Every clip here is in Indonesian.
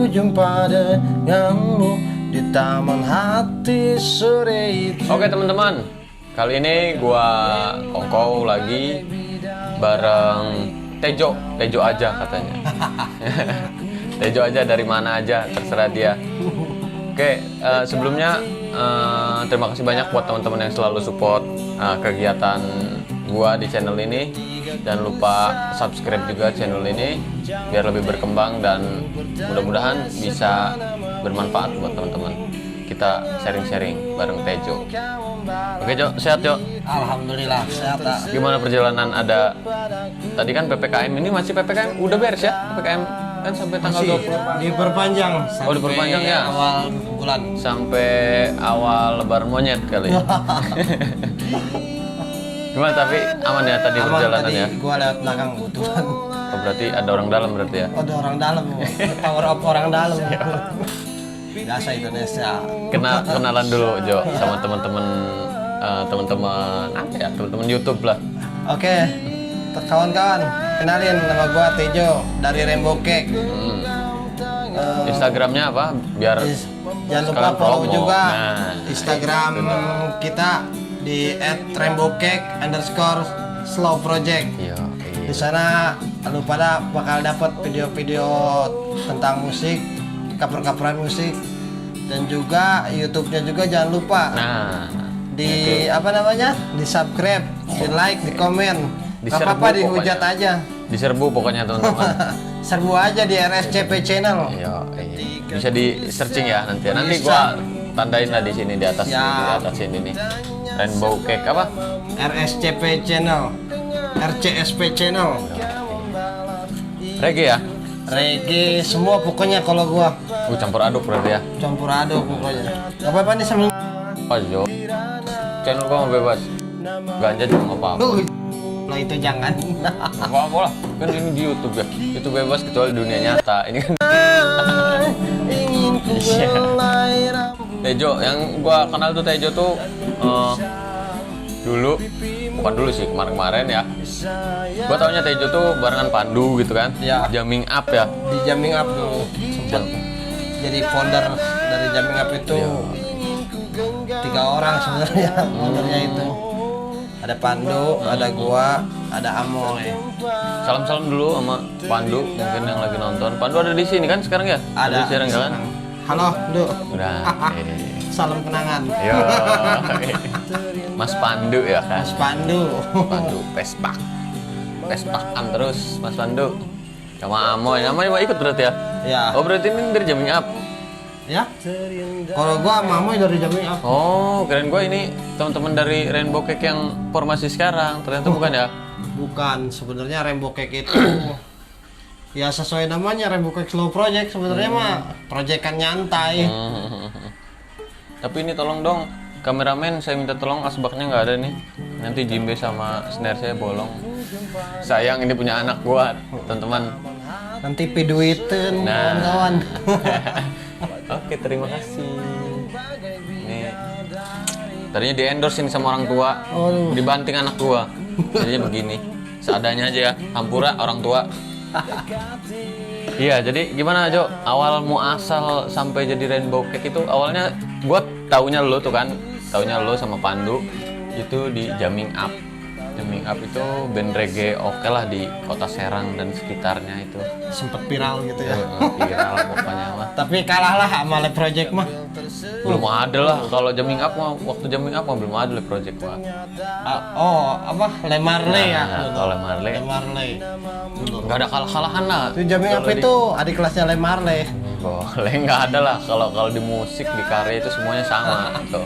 jumpa denganmu di taman hati sore itu. Oke teman-teman, kali ini gua Kongkow lagi bareng Tejo aja katanya. Tejo aja dari mana aja, terserah dia. Oke, sebelumnya terima kasih banyak buat teman-teman yang selalu support kegiatan gua di channel ini. Jangan lupa subscribe juga channel ini biar lebih berkembang dan mudah-mudahan bisa bermanfaat buat teman-teman. Kita sharing-sharing bareng Tejo. Oke Jo, sehat Jo? Alhamdulillah sehat. Gimana perjalanan? Ada tadi kan PPKM, ini masih PPKM, udah beres ya? PPKM kan sampai tanggal 20. Diperpanjang sampai diperpanjang ya? awal bulan. Sampai awal lebaran monyet kali ya. Gimana tapi aman ya tadi perjalanan ya? Gua lewat belakang kebetulan. Oh, berarti ada orang dalam berarti ya? Ada orang dalam, power of orang dalam. Biasa Indonesia. Kenalan dulu Jo sama teman-teman apa ya? Teman-teman YouTube lah. Oke, kawan-kawan, kenalin nama gua Tejo dari Rainbow Cake. Instagramnya apa? Biar Jangan lupa sekalian follow promo. juga Nah, Instagram kita di @rainbowcake_slow_project. iya. Di sana lu pada bakal dapat video-video tentang musik, cover-coveran musik, dan juga YouTube-nya juga jangan lupa Nah, di apa namanya, di subscribe, di like, di komen, Diserbu apa apa dihujat pokoknya. aja, diserbu pokoknya teman-teman. serbu aja di RSCP channel. Iya. Bisa di searching ya nanti. Nanti Bisa. gua tandain lah di sini di atas Siap. di atas ini nih. Rainbow Cake apa? RSCP channel, RCSP channel, Reggae ya? reggae semua pokoknya kalau gua Campur aduk berarti ya. campur aduk pokoknya. Gak apa-apa nih sambil Oh Jo, channel gua mau bebas. Ganja juga nggak apa-apa. Nah itu jangan. Nggak apa-apa lah. Kan ini di YouTube ya. Itu bebas kecuali dunia nyata. Ini kan. Ingin ku Iya. belai rambut. Tejo, yang gua kenal tuh Tejo tuh dulu, bukan dulu sih, kemarin-kemarin ya. Gua taunya Tejo tuh barengan Pandu gitu kan. Ya. Jamming Up ya. Di Jamming Up dulu sempet jadi founder dari Jamming Up itu. Iya. 3 orang sebenarnya foundernya itu. Ada Pandu, ada gua, ada Amoy. Salam-salam dulu sama Pandu, mungkin yang lagi nonton. Pandu ada di sini kan sekarang ya? Ada. Di sekarang kan? Halo, Du. Udah. Salam kenangan. Yo. Mas Pandu ya kan? Mas Pandu. Pandu Pespakan terus Mas Pandu. Sama Amoy. Amoy mau ikut berarti ya? Ya. Oh berarti ini dari Jamming Up. Ya. Kalau gua sama Amoy dari Jamming Up. Oh, keren gua ini teman-teman dari Rainbow Cake yang formasi sekarang. Ternyata bukan ya? Bukan, sebenarnya Rainbow Cake itu ya sesuai namanya Rainbow Cake Slow Project sebenarnya mah proyekan nyantai. Tapi ini tolong dong, kameramen saya minta tolong asbaknya nggak ada nih. Nanti Jimbe sama snare saya bolong. Sayang ini punya anak gua, teman-teman. Nanti piduitin Nah. kawan-kawan. Oke, terima kasih. Nih, tadinya di endorse ini sama orang tua, Aduh. dibanting anak gua. Jadinya begini, seadanya aja ya. Hampura orang tua. Iya, jadi gimana Jo? Awal muasal sampai jadi Rainbow Cake itu awalnya gua taunya lo tuh kan, taunya lo sama Pandu itu di Jamming Up. Jamming Up itu band reggae oke lah di kota Serang dan sekitarnya itu. Sempet viral gitu ya. Viral pokoknya mah. Tapi kalah lah sama Lab Project mah. Belum ada lah kalau Jamming Up mah, waktu Jamming Up mah belum ada project gua. Oh, apa? Le Marley ya. Nah, kalau Marley Le Marley. nggak ada kalah-kalahan lah. Itu Jamming Up Kalau di- itu adik kelasnya Le Marley. Boleh, nggak ada lah. Kalau di musik, di karya itu semuanya sama gitu.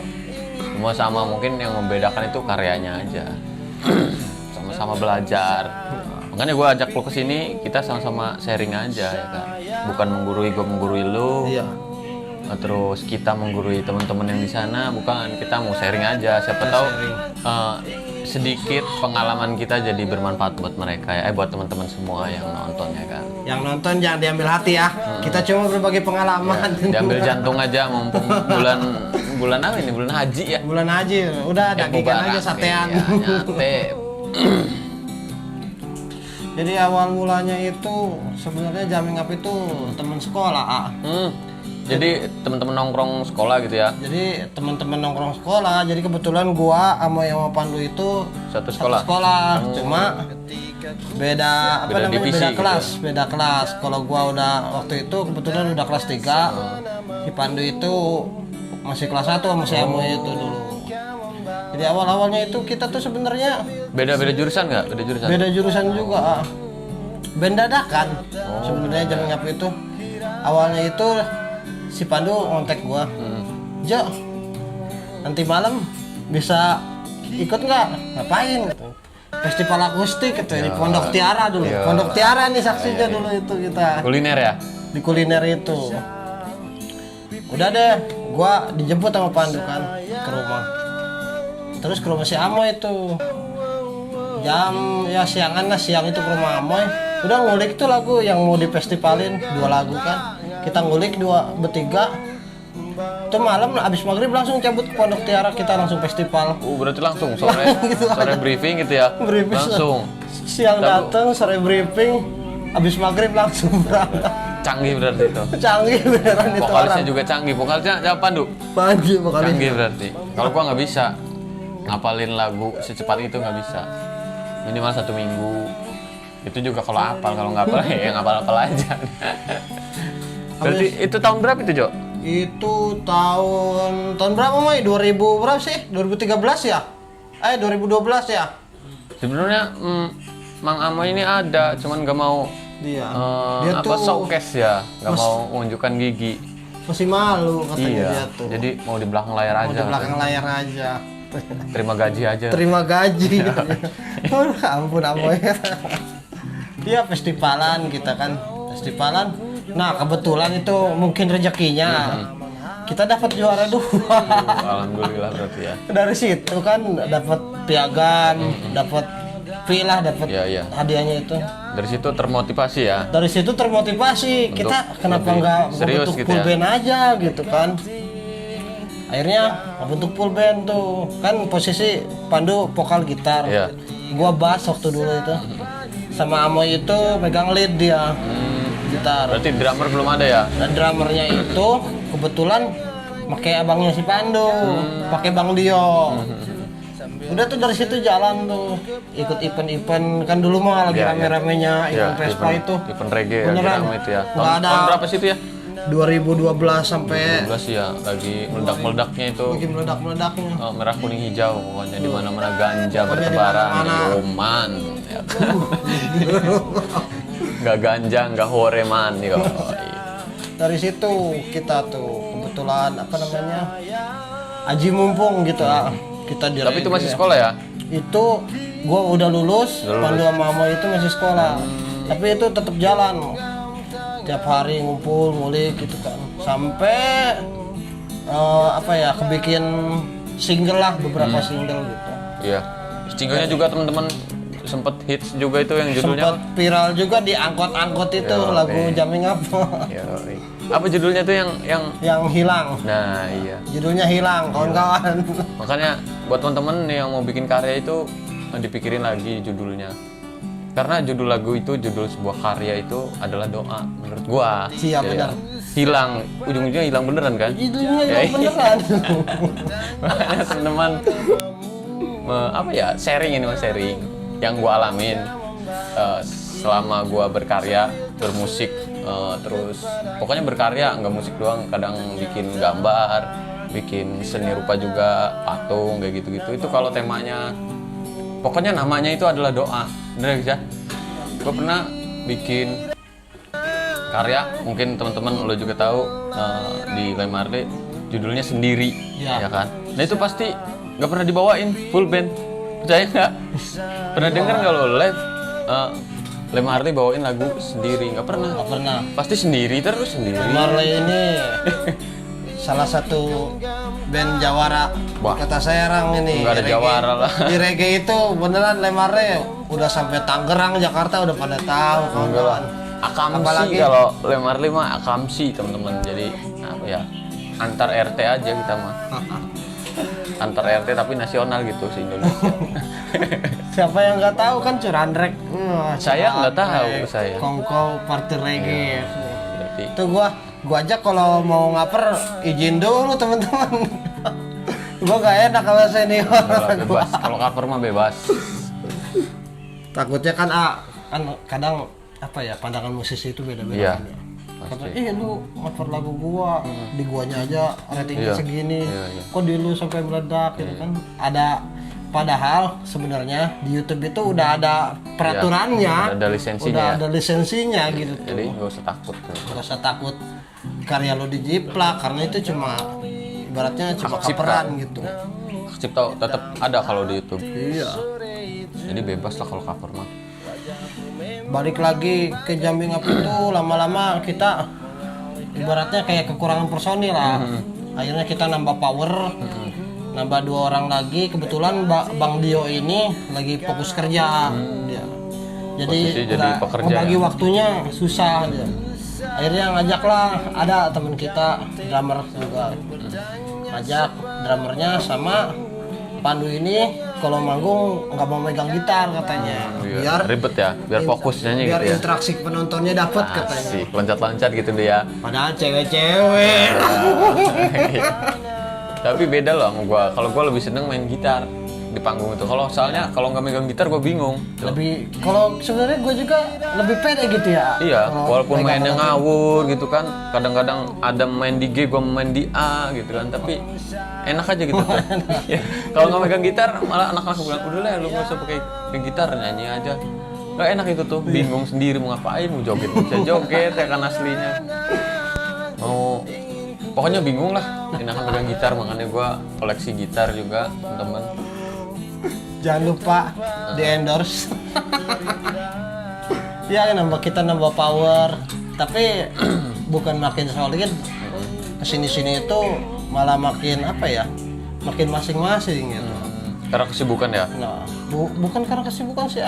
Semua sama, mungkin yang membedakan itu karyanya aja. Sama-sama belajar. Makanya gue ajak lo ke sini, kita sama-sama sharing aja ya kan. Bukan menggurui gue menggurui lo. Iya. Terus kita menggurui teman-teman yang di sana, bukan, kita mau sharing aja. Siapa tahu sedikit pengalaman kita jadi bermanfaat buat mereka ya, buat teman-teman semua yang nonton ya kan. Yang nonton jangan diambil hati ya. Kita cuma berbagi pengalaman. Diambil jantung aja, mumpung bulan apa ini, bulan haji ya. Bulan haji, udah dagingan aja Mubarak, satean. iya, nyate. Jadi awal mulanya itu sebenarnya jamming up itu teman sekolah. Jadi teman-teman nongkrong sekolah gitu ya? Jadi teman-teman nongkrong sekolah. Jadi kebetulan gua sama Pandu itu Satu sekolah? Cuma beda Beda namanya, divisi beda gitu. kelas, beda kelas. Kalau gua udah waktu itu kebetulan udah kelas 3. Si Pandu itu masih kelas 1 sama si Amo itu dulu. Jadi awal-awalnya itu kita tuh sebenarnya Beda-beda jurusan nggak? Beda jurusan? beda jurusan juga. Band dadakan. Sebenarnya jamming up itu awalnya itu si Pandu ngontek gua. Jo, nanti malam bisa ikut nggak? Ngapain? Festival akustik gitu di Pondok Tiara dulu. Iya. Pondok Tiara nih saksinya dulu itu kita Kuliner ya? di kuliner itu. Udah deh, gua dijemput sama Pandu kan ke rumah. Terus ke rumah si Amoy itu. Jam ya siangan lah, siang itu ke rumah Amoy. Udah ngulik tuh lagu yang mau difestivalin, 2 lagu kan. Kita ngulik 2 bertiga. Itu malam abis maghrib langsung cabut ke Pondok Tiara, kita langsung festival. Berarti langsung sore Gitu sore briefing gitu ya? Briefing. Langsung. Siang datang, sore briefing, abis maghrib langsung berangkat. Canggih berarti itu. Canggih beneran itu Vokalisnya orang. juga canggih. Vokalisnya siapa Pandu? Pandu vokalisnya. Canggih berarti. Kalau gua nggak bisa ngapalin lagu secepat itu, nggak bisa. Minimal 1 minggu. Itu juga kalau hafal, kalau nggak hafal ya ngapal-hafal aja. Berarti itu tahun berapa itu, Jo? Itu tahun berapa, Moy? 2000 berapa sih? 2013 ya? 2012 ya? Sebenarnya Mang Amo ini ada, cuman nggak mau Dia. showcase ya, nggak mau menunjukkan gigi. Masih malu katanya Iya. dia tuh. Jadi mau di belakang layar Mau aja. di belakang layar aja. Terima gaji aja. Terima gaji. Ampun Amoy. Dia festivalan kita kan, festivalan. Nah kebetulan itu mungkin rezekinya. Kita dapat juara 2. Alhamdulillah berarti ya. Dari situ kan dapat piagam, dapat pilah, dapat Iya. hadiahnya itu. Dari situ termotivasi ya. Dari situ termotivasi, Untuk kita kenapa lebih nggak serius bentuk gitu full ya? band aja gitu kan. Akhirnya bentuk full band tuh. Kan posisi Pandu vokal gitar. Iya. Gua bass waktu dulu itu. Sama Amoy itu megang lead dia. Gitar. Berarti drummer belum ada ya? Dan drummernya itu kebetulan pakai abangnya si Pandu, pakai Bang Dio. Udah tuh dari situ jalan tuh, ikut event-event kan dulu mah lagi Iya, rame-ramenya Iya, event Vespa itu. event reggae ya, Beneran. rame itu ya. Nggak ada. Tahun berapa sih itu ya? 2012 sampai 12 ya, lagi meledak-meledaknya itu. lagi meledak-meledaknya. Merah kuning hijau pokoknya di mana-mana ganja Pokoknya di bertebaran, mana-mana. yoman. Ya. Nggak ganja, nggak hore man ya. Dari situ kita tuh kebetulan apa namanya Aji mumpung gitu kita di Tapi itu reggae masih ya. sekolah ya? Itu gua udah lulus, Udah lulus. Pandu sama Amo itu masih sekolah. Tapi itu tetap jalan. Tiap hari ngumpul, ngulik gitu kan. Sampai apa ya, kebikin single lah, beberapa single gitu. Iya. Singlenya juga teman-teman sempet hits juga itu yang judulnya. Sempat viral juga di angkot-angkot itu Yo, lagu iya. jamming apa. Yoi. Apa judulnya tuh yang Yang hilang. Nah, iya. Judulnya hilang, kawan-kawan. Makanya buat teman-teman yang mau bikin karya itu dipikirin lagi judulnya. Karena judul lagu itu, judul sebuah karya itu adalah doa menurut gua. Siap, Ya, benar. Hilang, ujung-ujungnya hilang beneran kan? Judulnya Ya, hilang beneran. Makanya teman-teman apa ya, sharing ini mas, sharing yang gua alamin selama gua berkarya, bermusik, terus pokoknya berkarya, nggak musik doang, kadang bikin gambar, bikin seni rupa juga, patung kayak gitu-gitu. Itu kalau temanya, pokoknya namanya itu adalah doa, bener ya? Gue pernah bikin karya, mungkin teman-teman lo juga tahu, di Lem Marley, judulnya Sendiri, Ya. ya kan? Nah itu pasti nggak pernah dibawain full band, percaya nggak? Pernah denger nggak lo live Lem Marley bawain lagu Sendiri? Nggak pernah. Nggak pernah. Pasti sendiri terus sendiri. Marley ini salah satu band jawara. Wah. Kata Serang ini. Nggak ada Di reggae- jawara lah. Di reggae itu beneran Le Marley udah sampai Tangerang, Jakarta udah pada tahu kawan-kawan. Akamsi, Apalagi- kalau Lem Marley mah akamsi teman-teman. Jadi apa ya, antar RT aja kita mah. antar RT tapi nasional gitu se Indonesia. Siapa yang nggak tahu kan Curandrek. Saya nggak tahu, Curandrek, saya. Kongko party reggae. Berarti Itu gua aja kalau mau ngaper izin dulu teman-teman. Gua gak enak kalau senior. bebas. Kalau cover mah bebas. Takutnya kan kan kadang apa ya, pandangan musisi itu beda-beda. Iya, kan ya. Kata, pasti. lu cover lagu gua, di guanya aja ratingnya Iya, segini, iya. kok di lu sampai meledak gitu kan. Padahal sebenarnya di YouTube itu udah ada peraturannya, Udah ada lisensinya udah ya. ada lisensinya gitu tuh. Jadi nggak usah takut. Gak usah takut karya lo dijiplak, karena itu cuma ibaratnya cuma Hak cipta. coveran gitu. Cipta tetap ada kalau di YouTube. Iya. Jadi bebas lah kalau cover mah. Balik lagi ke Jumping Up itu lama-lama kita ibaratnya kayak kekurangan personil lah. Akhirnya kita nambah power, nambah 2 orang lagi. Kebetulan Bang Dio ini lagi fokus kerja. Dia. Jadi Posisi jadi nggak pekerja ngebagi ya? waktunya susah dia. Akhirnya ngajaklah ada teman kita drummer juga. Ngajak drummernya sama Pandu ini kalau manggung nggak mau megang gitar katanya. Biar Ribet ya, biar fokus nyanyi biar gitu ya. interaksi penontonnya dapat katanya. Asik, loncat-loncat gitu dia. Padahal cewek-cewek. Tapi beda loh sama gua. Kalau gua lebih seneng main gitar di panggung itu. Soalnya kalau nggak megang gitar gua bingung. Lebih kalau sebenarnya gue juga lebih pede gitu ya. Iya, Kalau walaupun megang mainnya lagu. ngawur gitu kan. Kadang-kadang ada main di G, gua main di A gitu kan. Tapi enak aja gitu tuh. Iya. Kalau nggak megang gitar, malah anak-anak bilang, udah lah lu nggak usah pakai gitar, nyanyi aja. Gak enak itu tuh, bingung sendiri mau ngapain, mau joget bisa joget ya kan aslinya. Mau pokoknya bingung lah, enakan pegang gitar, makanya gua koleksi gitar juga teman-teman. Jangan lupa di endorse. Ya kita nambah power, tapi bukan makin solid. Kesini-sini itu malah makin apa ya? Makin masing-masing gitu. Karena kesibukan ya. Nah, bukan karena kesibukan sih,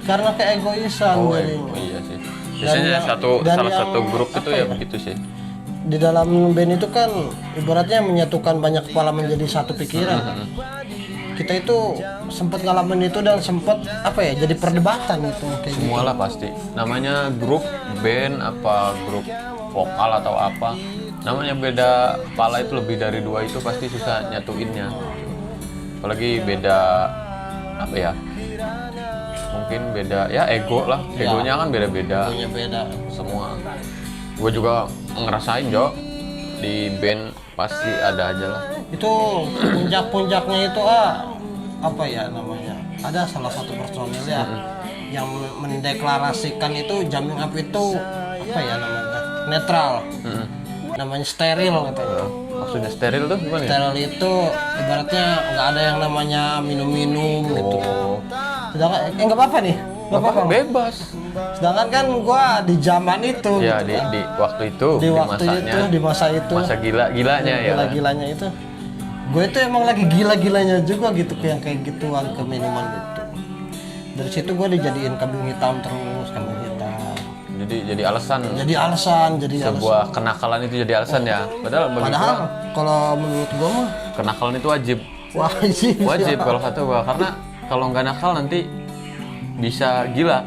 karena keegoisan jadinya. Iya sih. Biasanya yang- salah yang satu grup itu apa ya ya? begitu sih. Di dalam band itu kan ibaratnya menyatukan banyak kepala menjadi satu pikiran. Kita itu sempat ngalamin itu dan sempat apa ya, jadi perdebatan itu kayak gitu. Semua lah pasti. Namanya grup band apa grup vokal atau apa. Namanya beda kepala itu lebih dari 2 itu pasti susah nyatuinnya. Apalagi beda apa ya? Mungkin beda ya ego lah. Ya. Egonya kan beda-beda Punya beda. semua. Gue juga ngerasain Jo di band pasti ada aja lah. Itu puncak-puncaknya itu apa ya namanya? Ada salah satu personil ya yang mendeklarasikan itu Jumping Up itu apa ya namanya? Netral. Namanya steril katanya. Maksudnya steril tuh gimana ya? Steril itu ibaratnya nggak ada yang namanya minum-minum gitu. Sedangkan nggak apa-apa nih. Nggak apa-apa. Bebas. Sedangkan kan gua di zaman itu Ya gitu kan. di waktu itu di waktu masanya, itu di masa itu masa gila-gilanya ya. gila-gilanya itu gue itu emang lagi gila-gilanya juga gitu yang kayak gituan ke minuman gitu. Dari situ gue dijadiin kambing hitam terus, kambing hitam. Jadi alasan Jadi alasan. sebuah kenakalan itu jadi alasan ya. Padahal bagi Padahal gua kalau menurut gue mah kenakalan itu wajib. wajib. Wajib kalau kata gua karena kalau nggak nakal nanti bisa gila.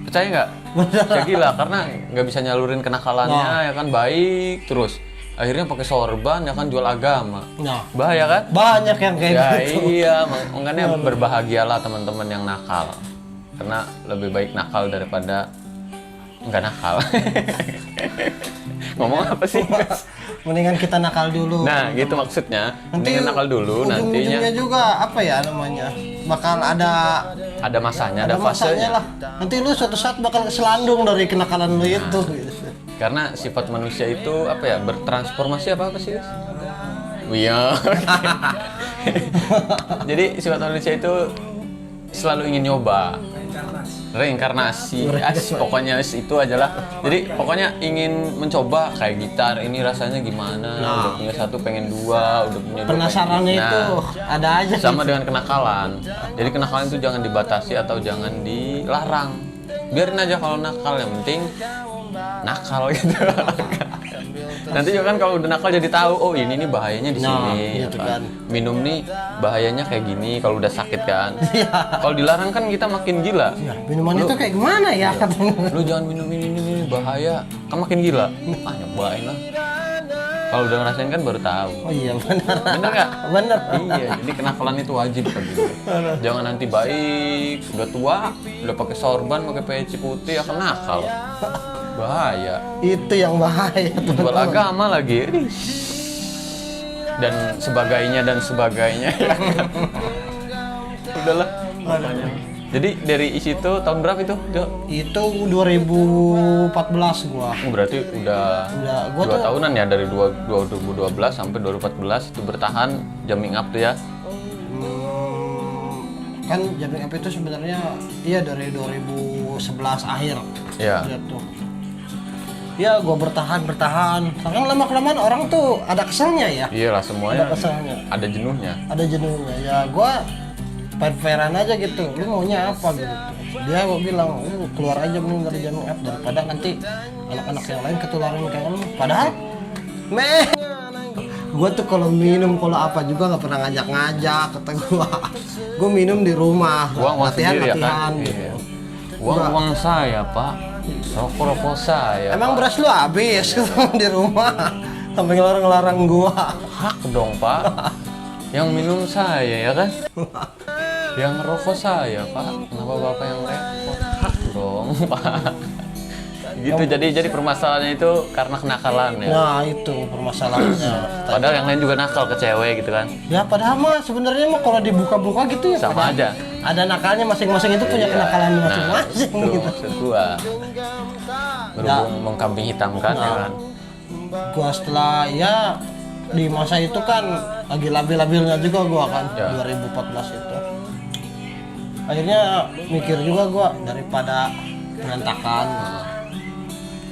Percaya nggak? Bisa gila karena nggak bisa nyalurin kenakalannya ya kan baik terus. Akhirnya pakai sorban ya kan jual agama. Nah, Bahaya kan? banyak yang kayak Ya gitu. iya, makanya berbahagialah teman-teman yang nakal. Karena lebih baik nakal daripada nggak nakal. Ngomong apa sih? Mendingan kita nakal dulu. Nah, gitu maksudnya. Nanti Mendingan nakal dulu, nantinya ujung-ujungnya juga apa ya namanya? Bakal ada ada masanya, ada masanya fasenya. lah. Nanti lu suatu saat bakal keselandung dari kenakalan lu itu. Karena sifat manusia itu apa ya? Bertransformasi apa sih, guys? Iya. Jadi sifat manusia itu selalu ingin nyoba. Reinkarnasi. Pokoknya itu aja lah. Jadi pokoknya ingin mencoba kayak gitar ini rasanya gimana. Udah punya 1 pengen 2, udah punya 2 Penasarannya itu ada aja. sama dengan kenakalan. Jadi kenakalan itu jangan dibatasi atau jangan dilarang. Biarin aja kalau nakal, yang penting nakal gitu. Nanti juga kan kalau udah nakal jadi tahu, oh ini nih bahayanya di Nah, sini. gitu apa. kan. Minum nih bahayanya kayak gini kalau udah sakit kan. Iya. Kalau dilarang kan kita makin gila. Ya, minuman itu kayak gimana ya katanya? Lu jangan minum ini bahaya, kan makin gila. Ah nyobain lah. Kalau udah ngerasain kan baru tahu. Oh iya benar. Bener nggak? Bener. Iya, jadi kenakalan itu wajib kan gitu. Jangan nanti baik, udah tua, udah pakai sorban, pakai peci putih akan nakal. Bahaya. Itu yang bahaya tuh. Jual agama lagi. Dan sebagainya. Udahlah. Makanya. Jadi dari isi itu tahun berapa itu? Itu 2014 gua. Berarti udah Gua 2 tuh tahunan ya dari 2012 sampai 2014 itu bertahan jamming up tuh ya. Kan jamming up itu sebenarnya iya dari 2011 akhir. Iya. Gitu. Ya gua bertahan. Sekarang lama-kelamaan orang tuh ada keselnya ya. Iyalah semuanya Ada keselnya. ada jenuhnya. Ada jenuhnya. Ya gua fair-fairan aja gitu. Lu maunya apa gitu. Dia gua bilang, lu keluar aja mending dari jamming up daripada nanti anak-anak yang lain ketularan kayak lu. Padahal gua tuh kalau minum kalau apa juga nggak pernah ngajak kata gua minum di rumah Uang sendiri ya kan? gitu. Iya. Uang saya pak, rokok saya. Emang Pak. beras lu habis di rumah sampai ngelarang gua. Hak dong pak, yang minum saya ya kan, yang rokok saya pak. Kenapa bapak yang repot? Hak dong pak. Gitu jadi permasalahannya itu karena kenakalan ya. Nah itu permasalahannya. Padahal yang lain juga nakal ke cewek gitu kan. Ya padahal mah sebenarnya mah kalau dibuka-buka gitu ya Sama aja. ada nakalnya masing-masing itu punya Iya. kenakalan masing-masing Nah, itu gitu. maksud gua. Berhubung mengkambing hitamkan ya kan. Gua setelah ya di masa itu kan lagi labil-labilnya juga gua kan Ya. 2014 itu. Akhirnya mikir juga gua daripada berantakan.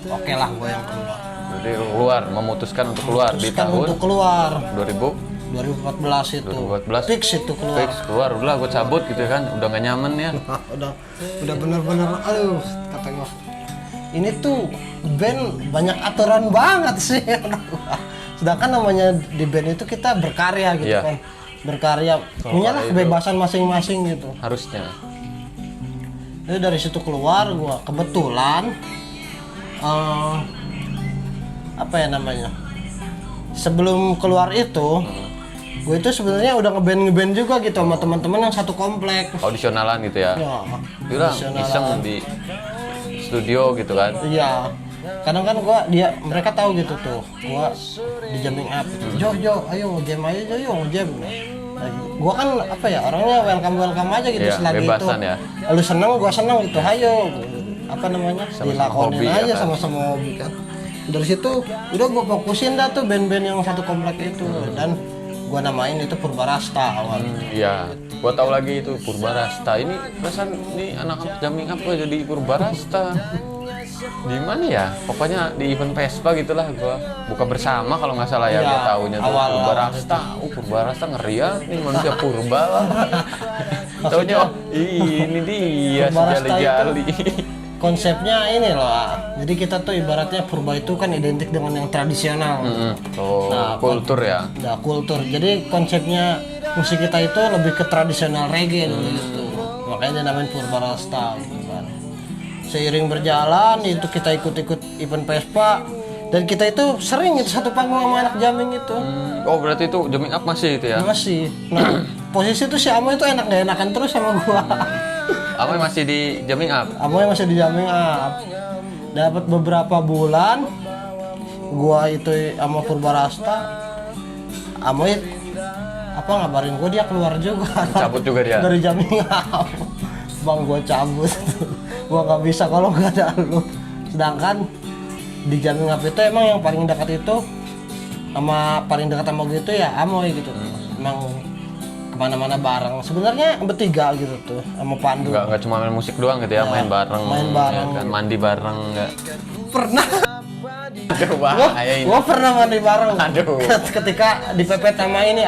Oke lah gua yang keluar. Jadi keluar, memutuskan untuk keluar di Terus kan tahun untuk keluar 2014 2014 itu. 2014. Fix itu keluar. fix keluar, udah gue cabut gitu kan, udah gak nyaman ya. udah bener-bener aduh kata gua. Ini tuh band banyak aturan banget sih. Sedangkan namanya di band itu kita berkarya gitu Iya. kan. Berkarya, punya lah itu. kebebasan masing-masing gitu. Harusnya. Jadi dari situ keluar gua kebetulan apa ya namanya? Sebelum keluar itu gue itu sebenarnya udah ngeband juga gitu sama teman-teman yang satu komplek. Audisionalan gitu ya. Ya, Bilang audisionalan. iseng di studio gitu kan. Iya. Kadang kan mereka tahu gitu tuh. Gua di jamming up. Jo, ayo jam aja Jo, jam. Nah, gua kan apa ya orangnya welcome aja gitu Iya, selagi itu. bebasan ya. Lu seneng, gua seneng gitu. Ayo apa namanya? Sama-sama Dilakonin hobi, aja ya kan? sama-sama hobi kan. Dari situ udah gua fokusin dah tuh band-band yang satu komplek itu dan gua namain itu Purbarasta awal. Iya, gua tahu lagi itu Purbarasta. Ini perasaan ini anak-anak jamming up gua jadi Purbarasta. Di mana ya? Pokoknya di event Vespa gitulah gua buka bersama kalau nggak salah ya, Iya, gua taunya tuh awal-awal Purbarasta. Purbarasta ngeri ya, ini manusia purba lah. Taunya oh, ini dia Purbarasta sejali-jali. Konsepnya ini loh. Jadi kita tuh ibaratnya purba itu kan identik dengan yang tradisional. Oh, Nah, kultur ya. Nah, kultur. Jadi konsepnya musik kita itu lebih ke tradisional reggae dulu gitu. Makanya dinamain Purbarasta gitu kan. Seiring berjalan itu kita ikut-ikut event Vespa dan kita itu sering itu satu panggung sama anak jamming itu. Oh, berarti itu jamming up masih itu ya? Masih. Nah, posisi itu si Amo itu enak gak enakan terus sama gua. Apa masih di jamming up? Amoy masih di jamming up. Dapat beberapa bulan gua itu sama Purbarasta. Amoy apa ngabarin gua dia keluar juga. Cabut juga dia? Dari jamming up. Bang gua cabut. Gua nggak bisa kalau nggak ada lu. Sedangkan di jamming up itu emang yang paling dekat itu paling dekat sama gue itu ya Amoy gitu. Emang kemana-mana bareng. Sebenarnya bertiga gitu tuh sama Pandu. Nggak cuma main musik doang gitu ya, main bareng, main bareng. ya kan? Mandi bareng nggak? Pernah. Aduh, bahaya ini. Gua pernah mandi bareng. Aduh. Ketika dipepet sama ini,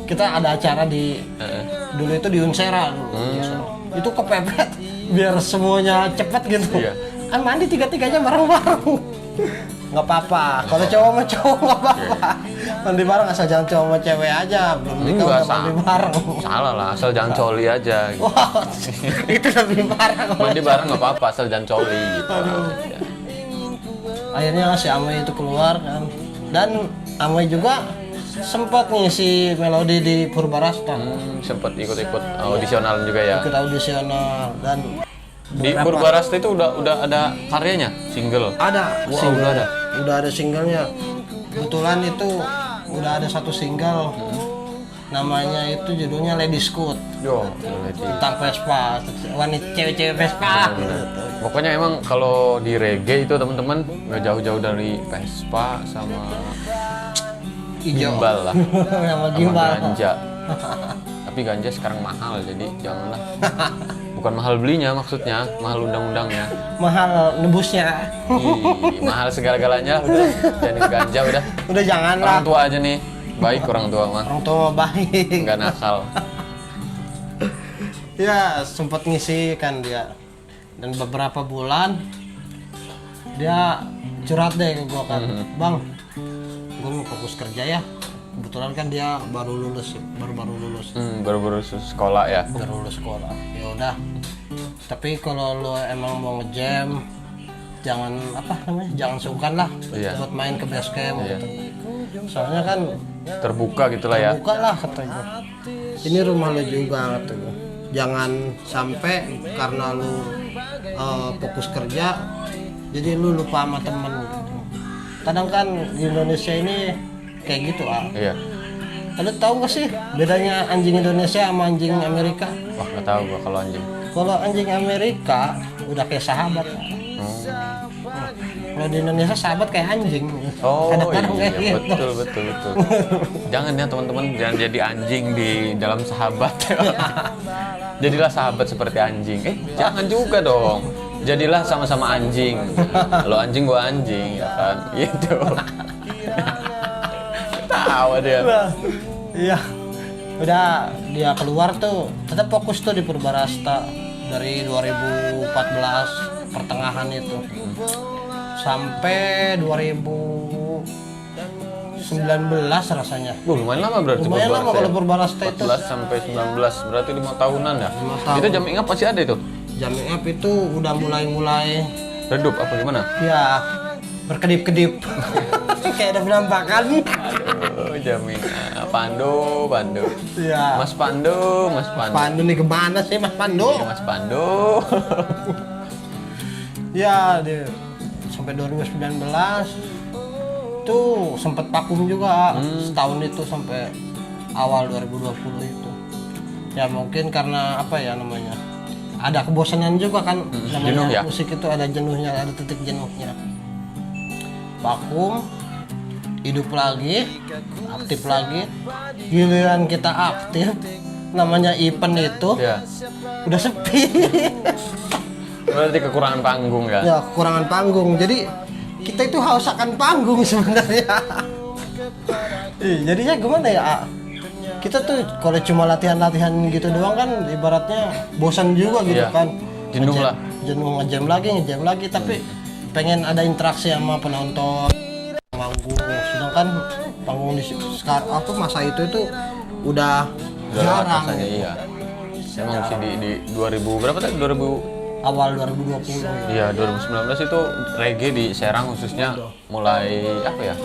kita ada acara di dulu itu di Unsera dulu. Itu kepepet biar semuanya cepet gitu. Iya. mandi tiga-tiganya bareng-bareng. Nggak apa-apa. Kalau cowok sama cowok nggak apa-apa. Mandi bareng asal jangan cowok sama cewek aja. Belum nikah Enggak, udah mandi bareng. Salah lah, asal jangan coli aja gitu. Wah, itu lebih parah. Mandi bareng nggak apa-apa, asal jangan coli gitu. Ya. Akhirnya si Amoy itu keluar kan. Dan Amoy juga sempat ngisi melodi di Purbarasta. Sempet ikut-ikut audisional juga ya. Ikut audisional dan Di Purbarasta itu udah ada karyanya, single. ada Wow, single. udah ada. Udah ada singlenya. Kebetulan itu udah ada satu single. Namanya itu judulnya Lady Scoot. Yo, Lady. Tentang Vespa, wanita cewek-cewek Vespa. Pokoknya emang kalau di reggae itu teman-teman nggak jauh-jauh dari Vespa sama Hijau. gimbal lah, Sama sama gimbal. ganja. Tapi ganja sekarang mahal, jadi janganlah. Bukan mahal belinya maksudnya, mahal undang-undangnya. Mahal nebusnya. Ih, mahal segala-galanya udah. Jangan ganja udah. Udah jangan lah. Orang tua aja nih, baik orang tua mah, Orang tua baik. nggak nakal. Ya sempat ngisi kan dia. Dan beberapa bulan dia curhat deh ke gua kan, Bang, gua mau fokus kerja ya. Kebetulan kan dia baru lulus. Baru lulus sekolah ya. Baru lulus sekolah. Ya udah. Tapi kalau lo emang mau ngejam, jangan apa namanya, jangan sungkan lah Iya. buat main ke base camp. Iya. Gitu. Soalnya kan Terbuka gitulah ya. buka lah katanya. Ini rumah lo juga katanya. Jangan sampai karena lo fokus kerja, jadi lu lupa sama temen gitu. Kadang kan di Indonesia ini kayak gitu Iya. Lu tahu nggak sih bedanya anjing Indonesia sama anjing Amerika? Wah, nggak tahu gua kalau anjing. Kalau anjing Amerika udah kayak sahabat. Kalau di Indonesia sahabat kayak anjing. Oh Kadang-kadang iya, kayak gitu. betul. Jangan ya teman-teman, jangan jadi anjing di dalam sahabat. Jadilah sahabat seperti anjing. Jangan juga dong. Jadilah sama-sama anjing. Lo anjing, gua anjing, ya kan? Gitu. Tawa dia. Iya. Udah dia keluar tuh, tetap fokus tuh di Purbarasta dari 2014 pertengahan itu. Sampai 2019 rasanya. Lumayan lama berarti. Lumayan lama Purbarasta kalau ya? Purbarasta itu. 14 sampai 19 berarti 5 tahunan ya. 5 tahun. Itu jamming up masih ada itu. Jamming up itu udah mulai Redup apa gimana? ya berkedip-kedip. Kayak ada penampakan. Aduh, jamming up. Pandu. Iya. Mas Pandu. Pandu nih kemana sih Mas Pandu? Iya, Mas Pandu. Ya, dia sampai 2019 tuh sempet vakum juga setahun itu sampai awal 2020 itu. Ya mungkin karena apa ya namanya? Ada kebosanan juga kan namanya jenuh ya? musik itu ada jenuhnya, ada titik jenuhnya. Vakum, hidup lagi, aktif lagi. Giliran kita aktif, namanya event itu Ya. udah sepi. Berarti kekurangan panggung ya. Ya kekurangan panggung, jadi kita itu haus akan panggung sebenarnya. Jadinya gimana ya, A? Kita tuh kalau cuma latihan-latihan gitu doang kan ibaratnya bosan juga gitu Iya, kan. jenuh lah. Jenuh ngejam lagi, tapi pengen ada interaksi sama penonton, manggung. Sedangkan panggung di sekarang apa masa itu udah Udah lewat jarang. rasanya, iya. Emang sih di 2000 berapa tadi? 2000 Awal 2020 ya. Iya, 2019 itu reggae di Serang khususnya mulai apa ya?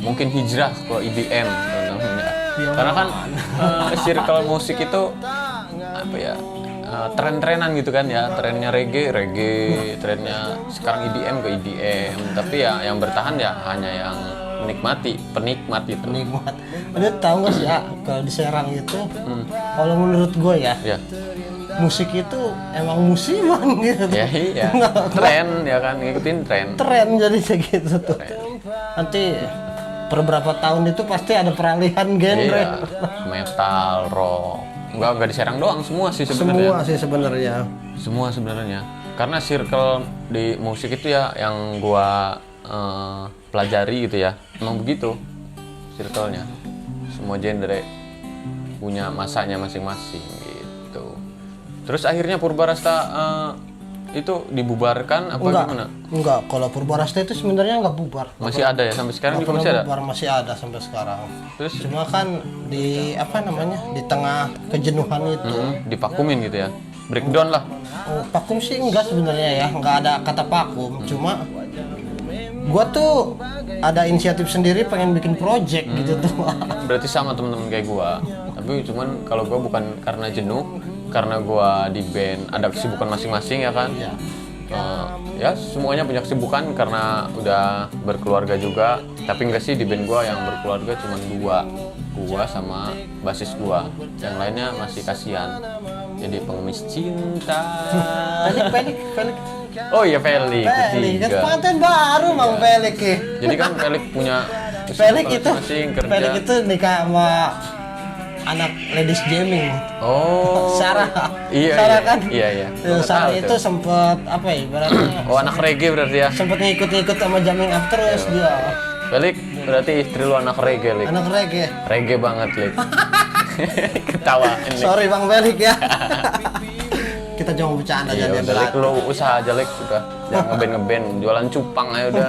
Mungkin hijrah ke EDM namanya. Karena kan circle musik itu apa ya? Tren-trenan gitu kan ya. Trennya reggae, trennya sekarang EDM ke EDM. Tapi ya yang bertahan ya hanya yang penikmat itu. Penikmat. Lu tahu nggak sih ya kalau di Serang itu, kalau menurut gue ya, Ya. musik itu emang musiman gitu. Ya iya. Tren ya kan, ngikutin tren. Tren jadi segitu tuh. Nanti per berapa tahun itu pasti ada peralihan genre. Iya. Metal, rock. Enggak di Serang doang, semua sih sebenarnya. Semua sih sebenarnya. Semua sebenarnya. Karena circle di musik itu ya yang gua pelajari gitu ya. Emang begitu circle-nya. Semua genre punya masanya masing-masing gitu. Terus akhirnya Purbarasta itu dibubarkan apa Enggak, gimana? enggak. Kalau Purbarasta itu sebenarnya enggak bubar. Masih ada ya sampai sekarang Nggak juga masih pernah ada. bubar, masih ada sampai sekarang. Terus Cuma kan di apa namanya, di tengah kejenuhan itu, dipakumin gitu ya. Breakdown lah. oh, vakum sih enggak sebenarnya ya, enggak ada kata vakum. Cuma gua tuh ada inisiatif sendiri pengen bikin project gitu tuh. Berarti sama teman-teman kayak gua. Tapi cuman kalau gua bukan karena jenuh, karena gua di band ada kesibukan masing-masing ya kan. Ya. Ya semuanya punya kesibukan karena udah berkeluarga juga. Tapi enggak sih, di band gua yang berkeluarga cuma 2, gua sama basis gua. Yang lainnya masih kasihan. Jadi pengemis cinta. Pelik. Oh iya, Felix Kan ketiga. pengantin baru Mang Pelik ya. Jadi kan Felix punya Pelik itu, masing-masing kerja. Pelik itu nikah sama anak ladies jamming. Oh. Sarah. Iya. Sarah kan? Iya. Ya, Gua Sarah tahu itu tuh. sempet apa ya ibaratnya? Oh, anak reggae berarti ya. Sempet ngikut-ngikut sama jamming up terus dia. Felix berarti istri lu anak reggae, Lik. Anak reggae. Reggae banget, Lik. Ketawa ini. Sorry Bang Pelik ya. Kita cuma bercanda Iya, jadi udah Lik, lu usaha aja, Lik, udah. Jangan ngeband-ngeband, jualan cupang aja udah.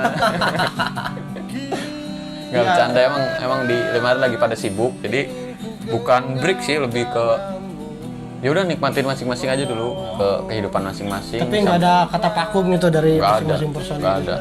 Nggak Iya. bercanda, emang di Lemari lagi pada sibuk, jadi bukan break sih, lebih ke ya udah nikmatin masing-masing aja dulu ke kehidupan masing-masing. Tapi nggak ada kata vakum gitu dari Nggak ada, masing-masing personil. nggak ada.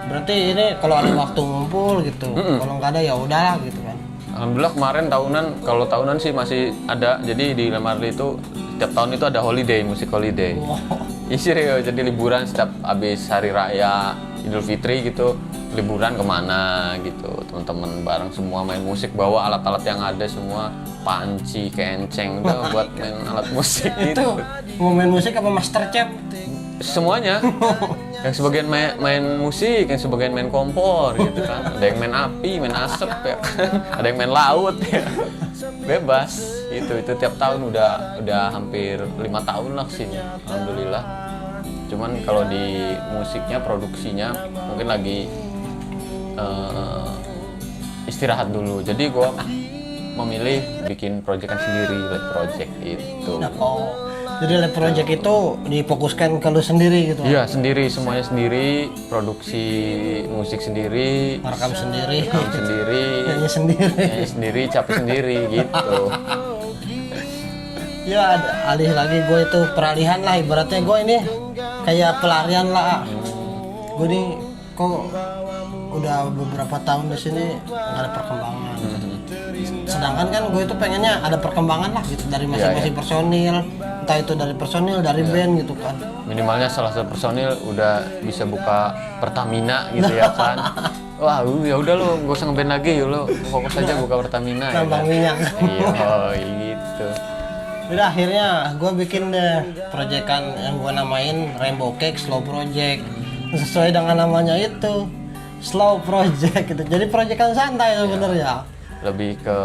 Berarti ini kalau ada waktu ngumpul gitu. Kalau nggak ada ya udahlah gitu kan. Alhamdulillah kemarin tahunan, kalau tahunan sih masih ada. Jadi di Lemari itu setiap tahun itu ada holiday, musik holiday. Oh, Iya serius, jadi liburan setiap habis hari raya Idul Fitri gitu, liburan kemana gitu, teman-teman bareng semua main musik, bawa alat-alat yang ada semua, panci, kenceng, udah buat main alat musik itu gitu. mau main musik apa master chef? Semuanya, yang sebagian main musik, yang sebagian main kompor gitu kan, ada yang main api, main asap ya kan, ada yang main laut ya, bebas. Itu tiap tahun udah hampir 5 tahun lah sini, alhamdulillah. Cuman kalau di musiknya, produksinya mungkin lagi istirahat dulu. Jadi gue memilih bikin proyekan sendiri, live project itu. Nah, oh, jadi live project itu difokuskan ke lu sendiri gitu. Iya sendiri, semuanya sendiri, produksi musik sendiri, Merekam sendiri, rekam sendiri, nyanyi sendiri. nyanyi sendiri, capek sendiri gitu. Ya ada alih lagi gue itu peralihan lah, ibaratnya gue ini kayak pelarian lah. Gue nih kok udah beberapa tahun di sini nggak ada perkembangan. Sedangkan kan gue itu pengennya ada perkembangan lah gitu dari masing-masing personil, entah itu dari personil, dari band gitu kan. Minimalnya salah satu personil udah bisa buka Pertamina gitu ya kan. Wah, ya udah lo gak usah ngeband lagi, lo fokus aja buka Pertamina. Tambang minyak. Iya, gitu. Udah akhirnya gue bikin deh proyekan yang gue namain Rainbow Cake Slow Project, sesuai dengan namanya itu Slow Project gitu. Jadi proyekan santai sebenarnya. Lebih ke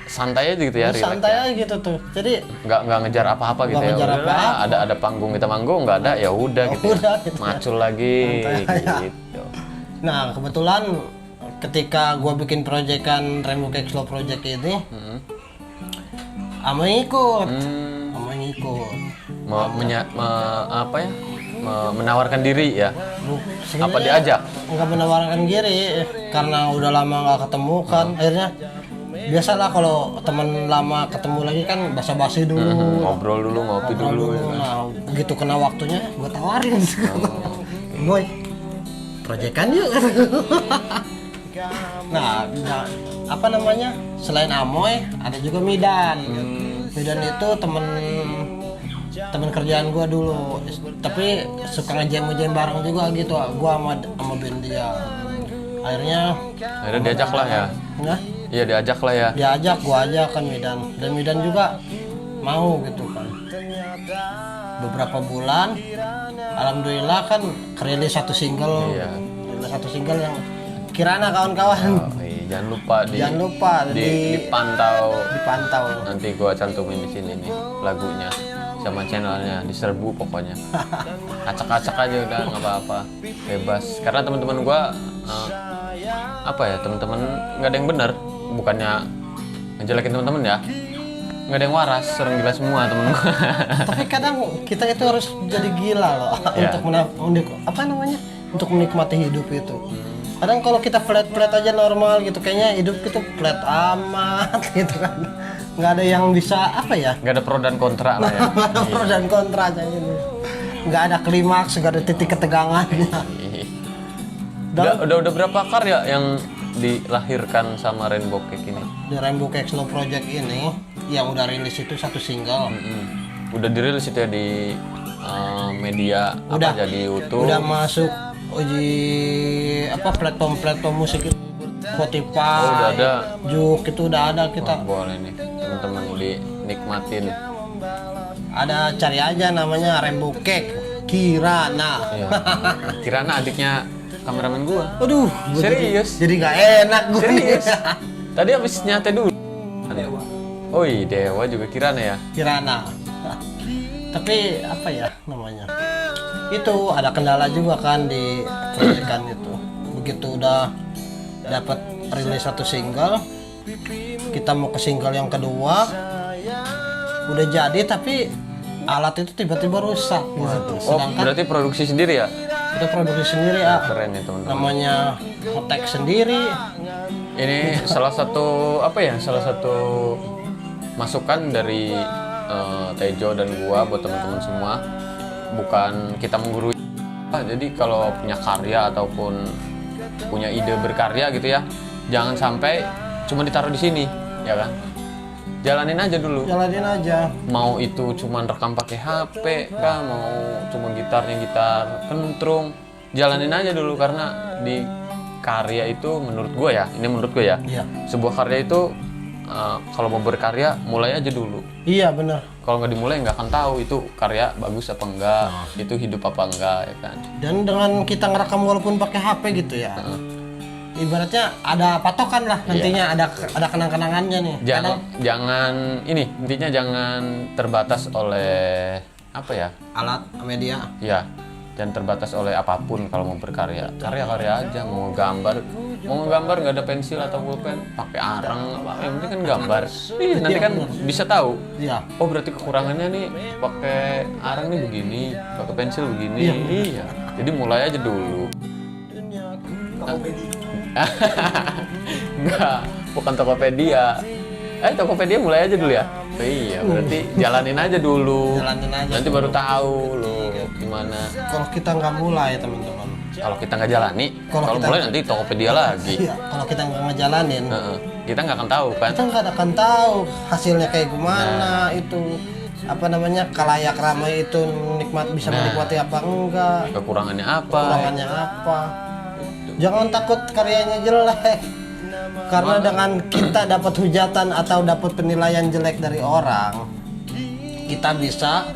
santai aja gitu ya, relax Santai ya. aja gitu tuh. Jadi Nggak ngejar apa-apa gitu Nggak ya. ngejar Udahlah, apa-apa. ada panggung, kita manggung, nggak ada ya udah gitu. udah gitu. Macul lagi Santai aja. gitu. nah kebetulan ketika gue bikin proyekan Rainbow Cake Slow Project ini, Ama ikut, Ama ikut. Apa ya? Menawarkan diri ya. Apa diajak? Nggak menawarkan diri karena udah lama nggak ketemu kan. Akhirnya biasalah kalau teman lama ketemu lagi kan basa-basi dulu. Ngobrol dulu, ngopi dulu. Ya. Nah, begitu kena waktunya gue tawarin. Boy, proyekan yuk. nah, apa namanya? Selain Amoy, ada juga Midan. Midan itu temen kerjaan gue dulu, tapi suka ngejam bareng juga gitu. Gue sama band dia. Akhirnya Diajak lah ya. nah, Iya diajak lah ya. diajak, gue ajak kan Midan, dan Midan juga mau gitu kan. Beberapa bulan, alhamdulillah kan kerilis satu single. Iya. Kerilis satu single yang Kirana kawan-kawan. Oh, iya. Jangan lupa Jangan lupa dipantau. dipantau. Nanti gua cantumin di sini nih lagunya sama channelnya, diserbu pokoknya. Acak-acak aja udah nggak apa-apa, bebas. Karena teman-teman gua apa ya, teman-teman nggak ada yang benar, bukannya ngejelekin teman-teman ya. nggak ada yang waras, orang gila semua temen gue. Tapi kadang kita itu harus jadi gila loh Ya. apa namanya? Untuk menikmati hidup itu. Kadang kalau kita flat aja normal gitu, kayaknya hidup itu flat amat gitu kan. Nggak ada yang bisa apa ya? Nggak ada pro dan kontra lah ya. Nggak ada pro dan kontra aja ini. Nggak ada klimaks, nggak ada titik ketegangannya. Udah berapa karya yang dilahirkan sama Rainbow Cake ini? Di Rainbow Cake Slow Project ini yang udah rilis itu 1 single. Udah dirilis itu ya di media Udah. apa aja di YouTube. Udah masuk uji apa platform musik itu. Spotify, udah ada. Juk itu udah ada kita. Boleh nih teman-teman dinikmatin. Ada cari aja namanya Rainbow Cake Kirana. Iya. Kirana adiknya kameramen gua. Aduh, gua Serius? Jadi gak enak gue. Serius? Tadi habis nyate dulu. Oh iya, Dewa juga Kirana ya. Kirana. Tapi apa ya namanya? Itu ada kendala juga kan di proyekan itu. Begitu udah dapat rilis 1 single, kita mau ke single yang kedua, udah jadi tapi alat itu tiba-tiba rusak gitu. Oh, berarti produksi sendiri ya? Kita produksi sendiri ya. Keren ya teman-teman. Namanya ngetek sendiri. Ini salah satu apa ya? Salah satu masukan dari Tejo dan gua buat teman-teman semua. Bukan kita menggurui. Jadi kalau punya karya ataupun punya ide berkarya gitu ya, jangan sampai cuma ditaruh di sini, ya kan? Jalanin aja dulu. Jalanin aja. Mau itu cuma rekam pakai HP kah, mau cuma gitarnya gitar kentrung, jalanin aja dulu karena di karya itu menurut gue ya, ini menurut gue ya, Iya. sebuah karya itu kalau mau berkarya mulai aja dulu. Iya bener. Kalau nggak dimulai nggak akan tahu itu karya bagus apa enggak, itu hidup apa enggak, ya kan? Dan dengan kita ngerekam walaupun pakai HP gitu ya, ibaratnya ada patokan lah nantinya, ada kenang-kenangannya nih. Jangan ini intinya jangan terbatas oleh apa ya? Alat media. Ya, jangan terbatas oleh apapun kalau mau berkarya. Karya-karya aja, mau nggambar nggak ada pensil atau pulpen, pakai arang, yang penting kan gambar. Nanti kan bisa tahu. Iya. Oh berarti kekurangannya nih pakai arang nih begini, pakai pensil begini. Iya. Jadi mulai aja dulu. Enggak, bukan Tokopedia. Tokopedia mulai aja dulu ya. Oh, iya, berarti jalanin aja dulu. Jalanin aja. Nanti baru tahu lo gimana. Kalau kita nggak mulai teman-teman. Kalau kita nggak jalani, Kalau kalau kita- mulai nanti Tokopedia lagi. Iya. Kalau kita nggak ngejalanin, Kita nggak akan tahu kan. kita nggak akan tahu hasilnya kayak gimana itu. Apa namanya kalayak ramai itu bisa menikmati apa enggak, Kekurangannya apa? kekurangannya apa. Jangan takut karyanya jelek. Karena dengan kita dapat hujatan atau dapat penilaian jelek dari orang, kita bisa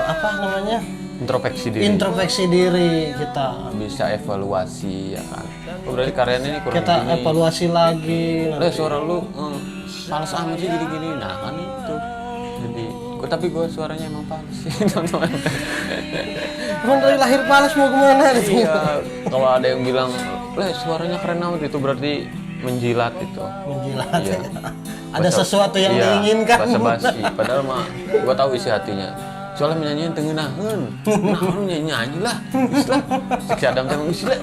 apa namanya Introspeksi diri. introspeksi diri kita. Bisa evaluasi ya kan. Oh, berarti karyanya ini kurang Kita begini. evaluasi lagi. Suara lu fals amat sih gini-gini. Nah kan itu. Jadi tapi gue suaranya emang fals sih teman-teman. Emang dari lahir palas mau kemana nih? Iya, kalau ada yang bilang, suaranya keren amat, itu berarti menjilat itu. Menjilat. Iya. Ada sesuatu yang Iya, diinginkan. basa-basi. Padahal mah gue tahu isi hatinya. Soalnya menyanyiin tengenahan. Nah, lu nyanyi lah. Islah. Si Adam teh islah.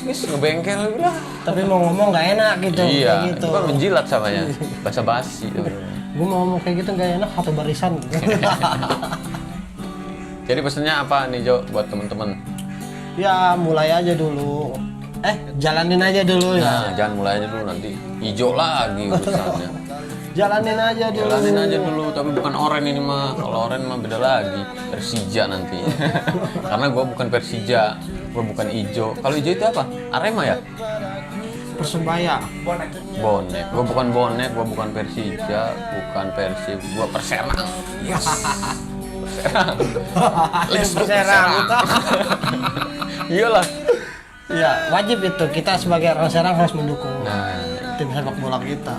Wis ngebengkel lah. Tapi mau ngomong nggak enak gitu. Iya, kayak gitu. itu kan menjilat samanya. Basa-basi. Gue mau ngomong kayak gitu nggak enak atau barisan. Jadi pesannya apa nih Jo buat temen-temen? Ya mulai aja dulu. Jalanin aja dulu ya. Nah, jangan mulai aja dulu nanti hijau lagi urusannya. Jalanin aja dulu. Jalanin aja dulu, tapi bukan oren ini mah. Kalau oren mah beda lagi. Persija nanti. Karena gue bukan Persija, gue bukan ijo. Kalau ijo itu apa? Arema ya? Persebaya. Bonek. Gue bukan bonek, gue bukan Persija, bukan Persib, gue Perserang. Yes. Perserang. Let's go Perserang. Iyalah. Ya wajib itu kita sebagai orang Serang harus mendukung Nah, tim sepak bola kita.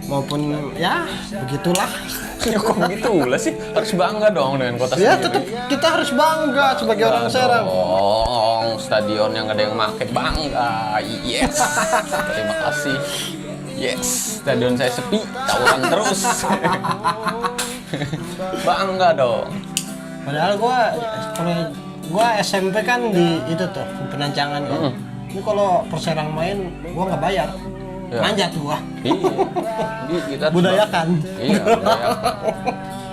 Maupun ya begitulah. ya kok gitu lah sih? Harus bangga dong dengan kota Ya sendiri. tetap kita harus bangga sebagai orang Serang. Dong, stadion yang ada yang make bangga. Yes. Terima kasih. Yes, stadion saya sepi, tawuran terus. Bangga dong. Padahal kalau gua SMP kan di itu tuh di Penancangan kan. Ini kalau Perserang main gua nggak bayar. Ya. Manjat gua. Iya. Kita harus Budayakan. Iya, budayakan.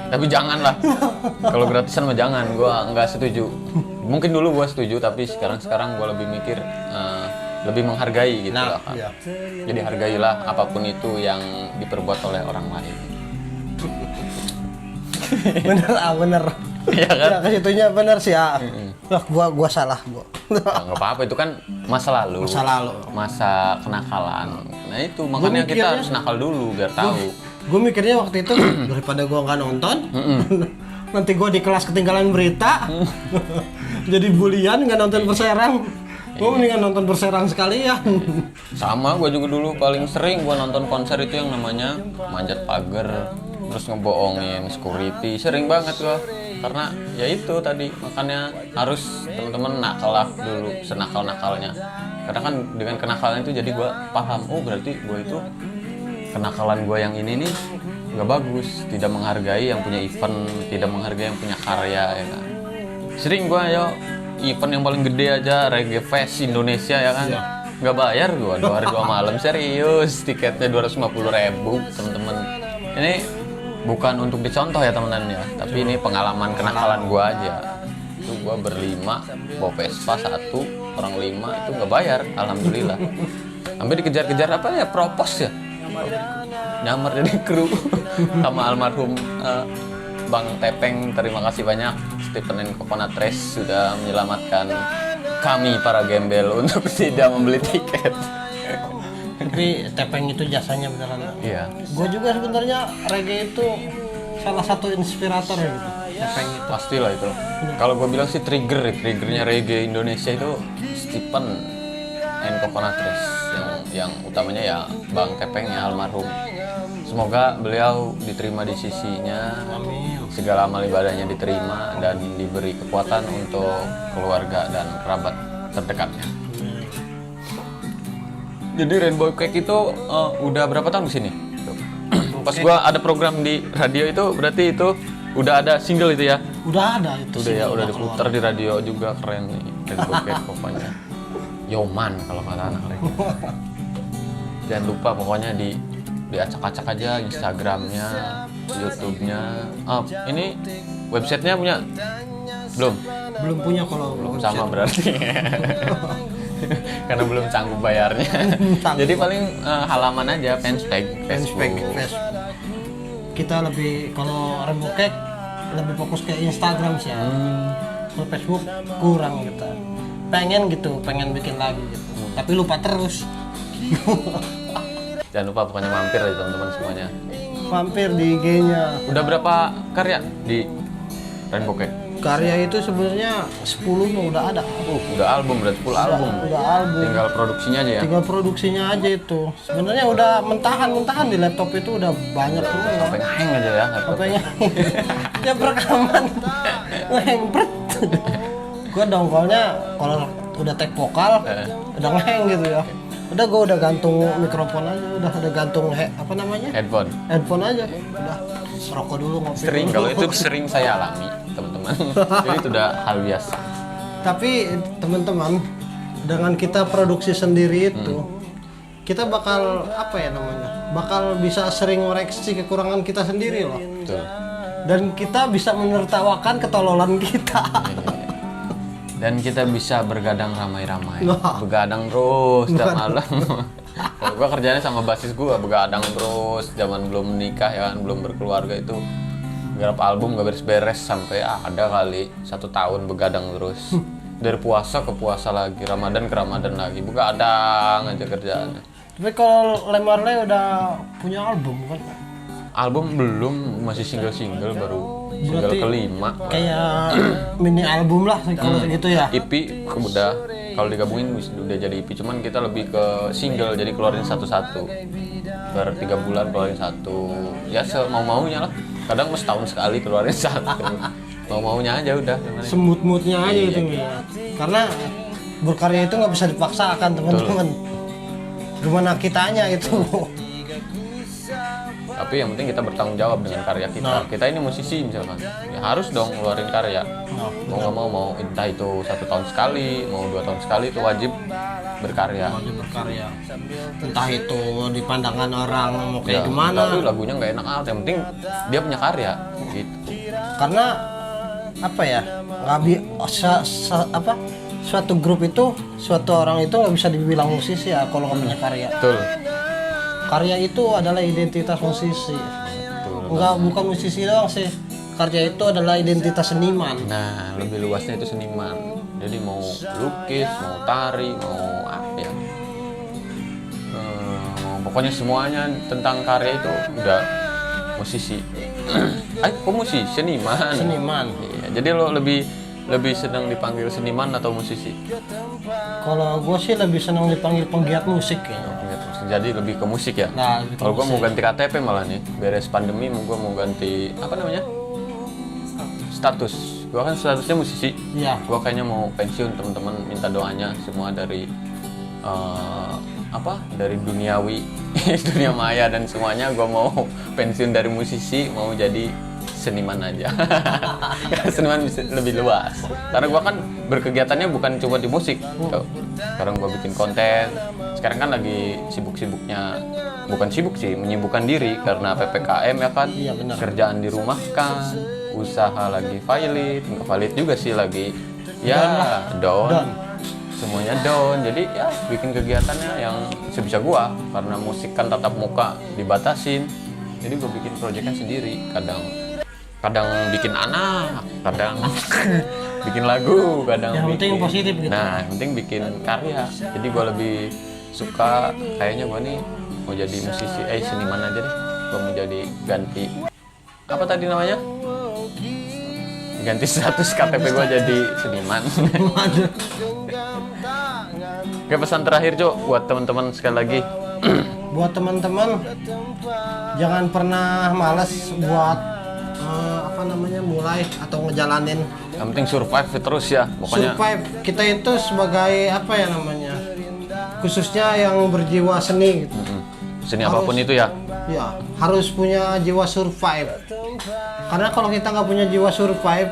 Tapi janganlah. Kalau gratisan mah jangan, gua nggak setuju. Mungkin dulu gua setuju, tapi sekarang gua lebih mikir lebih menghargai gitu Nah, lah kan. iya. Jadi hargailah apapun itu yang diperbuat oleh orang lain. Bener. Iya kan? Ya, kesitunya bener sih ya. Wah, gua salah gua. Ya, nggak apa-apa, itu kan masa lalu. Masa lalu. Masa kenakalan. Nah itu makanya kita mikirnya- harus nakal dulu biar tahu. Gue mikirnya waktu itu daripada gua nggak nonton, nanti gua di kelas ketinggalan berita, jadi bulian nggak nonton Perserang. Gue mendingan nonton Perserang sekalian. Sama, gue juga dulu paling sering gue nonton konser itu yang namanya manjat pagar, terus ngebohongin security, sering banget gue. Karena ya itu tadi, makanya harus teman-teman nakal lah dulu, senakal-nakalnya. Karena kan dengan kenakalan itu jadi gue paham, oh berarti gue itu kenakalan gue yang ini nih nggak bagus, tidak menghargai yang punya event, tidak menghargai yang punya karya ya kan. Sering gue event yang paling gede aja Reggae Fest Indonesia ya kan, nggak bayar gua 2 hari 2 malam, serius, tiketnya 250.000 temen-temen. Ini bukan untuk dicontoh ya teman-teman ya, tapi ini pengalaman kenakalan gua aja. Itu gua berlima bawa Vespa 1, orang 5 itu nggak bayar, alhamdulillah. Sampai dikejar-kejar apa ya, propos ya, nyamar jadi kru sama almarhum Bang Tepeng. Terima kasih banyak Stephen and Coconut Trace sudah menyelamatkan kami para gembel untuk tidak membeli tiket. Tapi Tepeng itu jasanya beneran. Iya. Gue juga sebenarnya reggae itu salah satu inspirator ya gitu. Tepeng itu. Pastilah itu. Kalau gue bilang sih triggernya reggae Indonesia itu Stephen and Coconut Trace, yang utamanya ya Bang Tepeng ya, almarhum. Semoga beliau diterima di sisinya, segala amal ibadahnya diterima dan diberi kekuatan untuk keluarga dan kerabat terdekatnya. Jadi Rainbow Cake itu udah berapa tahun di sini? Pas gua ada program di radio itu, berarti itu udah ada single itu ya? Udah ada itu. Udah ya, udah diputar di radio juga, keren nih Rainbow Cake pokoknya. Yoman kalau kata anak reggae. Jangan lupa pokoknya diacak-acak aja Instagramnya, YouTube-nya. Ini websitenya punya? Belum punya kalau sama berarti. Karena belum sanggup bayarnya. Jadi paling halaman aja, fanspage Facebook. Kita lebih, kalau Rainbow Cake lebih fokus ke Instagram sih ya. Kalau Facebook kurang gitu. Pengen bikin lagi gitu. Tapi lupa terus. Jangan lupa pokoknya mampir aja teman-teman semuanya. Mampir di IG-nya. Udah berapa karya di Rainbow Cake? Karya itu sebenarnya 10 mah udah ada. Udah album, berarti full album. Udah album. Tinggal produksinya aja ya. Tinggal produksinya aja itu. Sebenarnya udah mentahan di laptop itu udah banyak tuh. Sampai hang aja ya laptop. Apanya? Ya rekaman. Ngeheng pret. Gua dongkolnya kalau udah take vokal udah ngeheng gitu ya. Udah gue udah gantung mikrofon aja, udah gantung Headphone. headphone aja, udah rokok dulu ngopi. Sering, dulu. kalau itu sering saya alami teman-teman. Jadi itu udah hal biasa. Tapi teman-teman, dengan kita produksi sendiri itu, kita bakal bakal bisa sering ngoreksi kekurangan kita sendiri loh. Betul. Dan kita bisa menertawakan ketololan kita. Dan kita bisa bergadang ramai-ramai, Wah. begadang terus setiap malam. Kalau gua kerjanya sama basis gua, begadang terus, zaman belum menikah ya kan, belum berkeluarga itu garap album gak beres-beres sampai ada kali 1 tahun begadang terus. Dari puasa ke puasa lagi, Ramadan ke Ramadan lagi, begadang aja kerjaannya. Tapi kalau Le Marley udah punya album kan? Album belum, masih single-single, baru single Berarti kelima. Kayak mini album lah kalau gitu ya. EP udah, kalau digabungin udah jadi EP, cuman kita lebih ke single, jadi keluarin satu-satu. Per 3 bulan keluarin satu, ya semau-maunya lah. Kadang mau setahun sekali keluarin satu. Mau-maunya aja udah. Semut-mutnya aja Iya, gitu ya. Karena berkarya itu nggak bisa dipaksakan teman-teman. Gimana kitanya itu. Tapi yang penting kita bertanggung jawab dengan karya kita. Nah. Kita ini musisi misalkan, ya harus dong ngeluarin karya. Mau nggak mau entah itu 1 tahun sekali, mau 2 tahun sekali itu wajib berkarya. Wajib berkarya. Entah itu di pandangan orang mau kayak Ya, gimana. tapi lagunya nggak enak amat. Yang penting dia punya karya. Gitu. Karena apa ya? Nggak apa? Suatu grup itu, suatu orang itu nggak bisa dibilang musisi ya kalau nggak punya karya. Betul. Karya itu adalah identitas musisi. Betul. Bukan musisi doang sih. Karya itu adalah identitas seniman. Nah, lebih luasnya itu seniman. Jadi mau lukis, mau tari, mau apa ya? Pokoknya semuanya tentang karya itu udah musisi. Kok musisi? Seniman. Seniman. Iya, jadi lo lebih senang dipanggil seniman atau musisi? Kalau gue sih lebih senang dipanggil penggiat musik kayaknya. Jadi lebih ke musik ya? Nah, lebih ke Kalau gue mau musik. ganti KTP malah nih, beres pandemi gue mau ganti apa namanya? Status. Gue kan statusnya musisi. Iya. Gue kayaknya mau pensiun, teman-teman minta doanya semua dari dari duniawi, dunia maya dan semuanya. Gue mau pensiun dari musisi, mau jadi seniman aja. Karena seniman bisa lebih luas. Karena gue kan berkegiatannya bukan cuma di musik. Sekarang gue bikin konten. Sekarang kan lagi sibuk-sibuknya, bukan sibuk sih, menyibukkan diri karena PPKM ya kan. Iya, benar. Kerjaan di rumah kan, usaha lagi valid, nggak valid juga sih lagi. Ya, down. Semuanya down. Jadi ya bikin kegiatannya yang sebisa gua karena musik kan tatap muka dibatasin. Jadi gua bikin proyeknya sendiri. Kadang bikin anak, kadang bikin lagu, kadang Yang penting bikin- positif gitu. Nah, yang penting bikin karya. Jadi gua lebih suka kayaknya gua nih mau jadi musisi, seniman aja deh. Gua mau jadi ganti apa tadi namanya? Ganti status KTP gua jadi seniman. Waduh. Oke, pesan terakhir Cok buat teman-teman sekali lagi. Buat teman-teman, jangan pernah malas buat mulai atau ngejalanin Yang penting survive terus ya. Pokoknya survive. Kita itu sebagai khususnya yang berjiwa seni gitu. seni apapun itu ya. Ya, harus punya jiwa survive. Karena kalau kita nggak punya jiwa survive,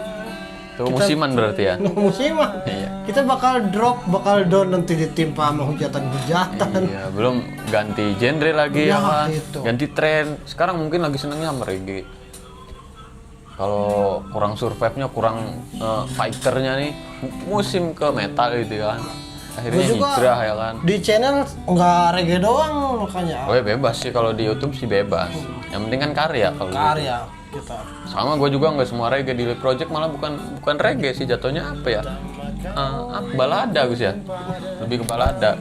Itu musiman berarti ya. musiman. Iya. Kita bakal drop, bakal down, nanti ditimpa sama hujatan-hujatan. Iya, belum ganti genre lagi Ya, ya kan. itu. Ganti tren. Sekarang mungkin lagi senengnya sama reggae. Kalau kurang survive-nya, kurang fighter-nya nih, musim ke metal gitu kan. Akhirnya Gua juga hijrah ya kan. Di channel nggak reggae doang makanya. Oh ya bebas sih kalau di YouTube sih bebas. Yang penting kan karya kalau di YouTube. Karya kita. Sama gue juga nggak semua reggae di Live Project, malah bukan reggae sih jatuhnya apa ya? Balada Gus ya. Lebih ke balada.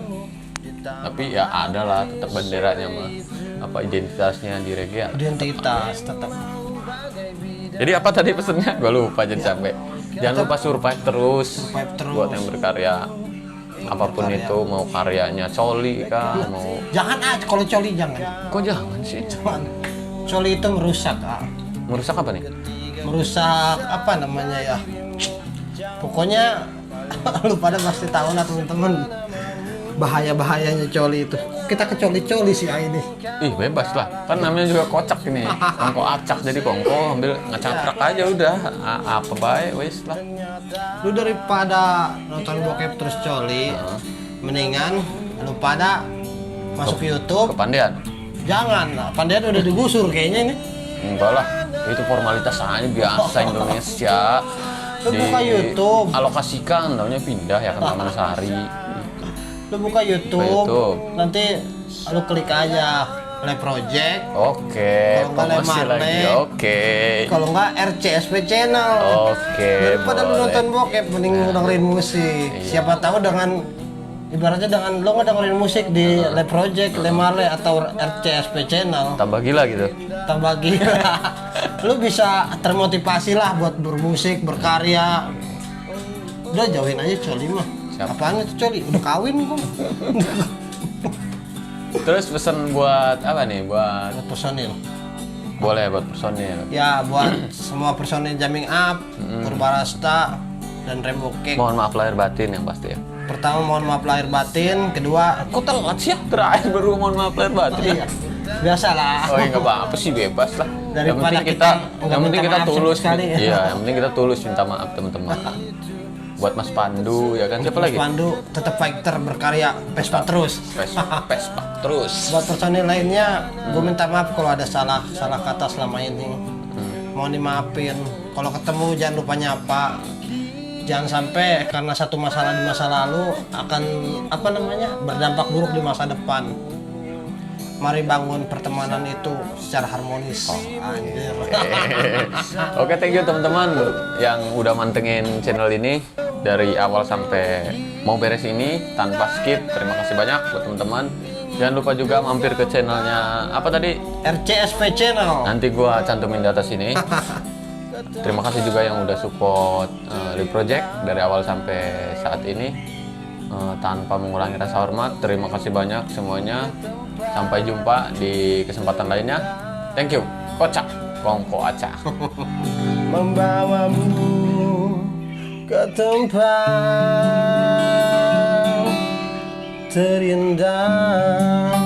Tapi ya ada lah tetap benderanya mah. Apa identitasnya di reggae. Identitas tetap. Jadi apa tadi pesennya? Gue lupa jadi sampai. Jangan lupa survive terus. Survive terus. Buat yang berkarya. Apapun itu, mau karyanya coli kah, mau Jangan kalau coli jangan. kok jangan sih? Jangan. Coli itu merusak. Merusak apa nih? Merusak apa namanya ya? Pokoknya lu pada pasti tahu lah teman-teman. Bahaya-bahayanya coli itu. Kita ke coli-coli sih ini. Ih bebas lah, kan namanya juga kocak ini. Kongko acak, jadi kongko ambil ngacaprak aja udah. Apa baik wes lah. Lu daripada nonton bokep terus coli, mendingan lu pada masuk YouTube. Kepandian? Jangan lah, Pandian udah digusur kayaknya ini. Enggak lah, itu formalitas aja biasa Indonesia. Lu buka YouTube. Alokasikan, namanya pindah ya kan Taman Sari. Lu buka YouTube, YouTube. nanti lu klik aja Live Project. Oke, Kalau nggak promosi Lemar lagi. Lek. Oke. Kalau nggak RCSP Channel. Oke, Daripada lu boleh. nonton bokep, mending dengerin musik. Siapa tahu dengan ibaratnya dengan lu ngedengerin musik di Live Project, Lemar Lek atau RCSP Channel, Tambah gila gitu. tambah gila. Lu bisa termotivasi lah buat bermusik, berkarya. Udah jauhin aja coli mah. Siap. Apaan itu coli? Udah kawin gua. Terus pesan buat apa nih? Buat Buat personil. boleh buat personil. Ya buat semua personil Jamming Up, Purbarasta dan Rainbow Cake. Mohon maaf lahir batin yang pasti ya. Pertama mohon maaf lahir batin, kedua Kok telat sih ya? Terakhir baru mohon maaf lahir batin. iya. Biasalah. Oh ya nggak apa-apa sih, bebas lah. Yang Daripada penting kita nggak yang penting minta kita maaf tulus. sama sekali, ya. Iya, yang penting kita tulus minta maaf teman-teman. Buat Mas Pandu ya kan, siapa Mas lagi? Pandu tetap fighter berkarya, Vespa terus. Vespa terus. Buat personil lainnya, gue minta maaf kalau ada salah kata selama ini. Mohon dimaafin. Kalau ketemu jangan lupa nyapa. Jangan sampai karena satu masalah di masa lalu akan berdampak buruk di masa depan. Mari bangun pertemanan itu secara harmonis. Anjir. Oke, thank you teman-teman yang udah mantengin channel ini dari awal sampai mau beres ini tanpa skip. Terima kasih banyak buat teman-teman. Jangan lupa juga mampir ke channelnya apa tadi? RCSP Channel. Nanti gua cantumin di atas sini. Terima kasih juga yang udah support Li Project dari awal sampai saat ini tanpa mengurangi rasa hormat. Terima kasih banyak semuanya. Sampai jumpa di kesempatan lainnya. Thank you. Kocak, Kongko Aca. Membawamu ke tempat terindah.